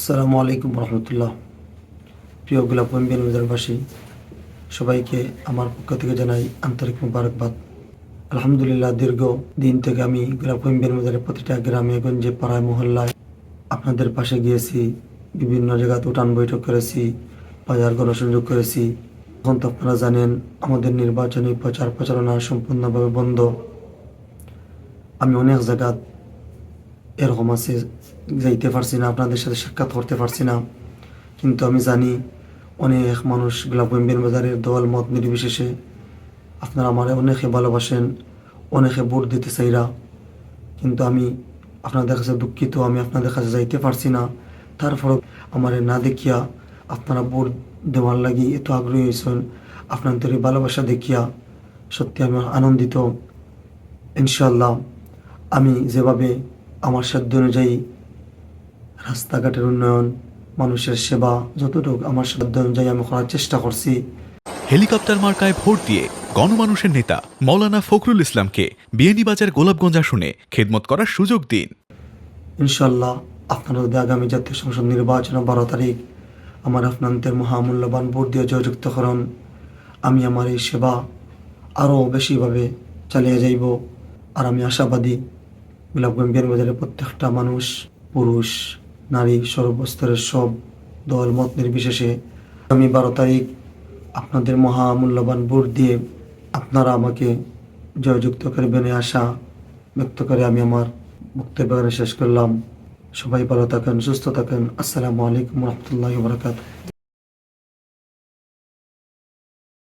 আসসালামু আলাইকুম রহমতুল্লাহ। প্রিয় গোলাপ বাসী সবাইকে আমার পক্ষ থেকে জানাই আন্তরিক মুবারকবাদ। আলহামদুলিল্লাহ, দীর্ঘ দিন থেকে আমি গোলাপ বাজারের প্রতিটা গ্রামে গঞ্জে পাড়ায় মহল্লায় আপনাদের পাশে গিয়েছি, বিভিন্ন জায়গাতে উঠান বৈঠক করেছি, বাজার গণসংযোগ করেছি। এখন তো আপনারা জানেন আমাদের নির্বাচনী প্রচার প্রচারণা সম্পূর্ণভাবে বন্ধ। আমি অনেক জায়গা এরকম আছে যাইতে পারছি না, আপনাদের সাথে সাক্ষাৎ করতে পারছি না, কিন্তু আমি জানি অনেক মানুষ গোলাপ বাজারের দল মত নির্বিশেষে আপনারা আমার অনেকে ভালোবাসেন, অনেকে ভোট দিতে চাইরা, কিন্তু আমি আপনাদের কাছে দুঃখিত, আমি আপনাদের কাছে যাইতে পারছি না। তারপরও আমার না দেখিয়া আপনারা ভোট দেওয়ার লাগি এত আগ্রহী হয়েছেন, আপনাদের এই ভালোবাসা দেখিয়া সত্যি আমি আনন্দিত। ইনশাল্লাহ আমি যেভাবে আমার সাধ্য অনুযায়ী রাস্তাঘাটের উন্নয়ন, মানুষের সেবা যতটুকু আমার সাধ্য অনুযায়ী আমি করার চেষ্টা করছি। হেলিকপ্টার মার্কায় ভোট দিয়ে গণমানুষের নেতা মৌলানা ফখরুল ইসলামকে বিয়ানীবাজার গোলাপগঞ্জ আসনে খেদমত করার সুযোগ দিন। ইনশাল্লাহ আপনারা যদি আগামী জাতীয় সংসদ নির্বাচন 12 তারিখ আমার আপনাদের মহামূল্যবান ভোট দিয়ে জয়যুক্ত করেন, আমি আমার এই সেবা আরও বেশিভাবে চালিয়ে যাইব। আর আমি আশাবাদী গোলাপগঞ্জ বাজারের প্রত্যেকটা মানুষ, পুরুষ নারী সর্বস্তরের সব দল মত নির্বিশেষে আমি 12 তারিখ আপনাদের মহামূল্যবান ভোট দিয়ে আপনারা আমাকে জয়যুক্ত করবেন এই আশা ব্যক্ত করে আমি আমার বক্তব্য শেষ করলাম। সবাই ভালো থাকেন, সুস্থ থাকেন। আসসালামু আলাইকুম রহমতুল্লাহি ওয়া বারাকাতুহু।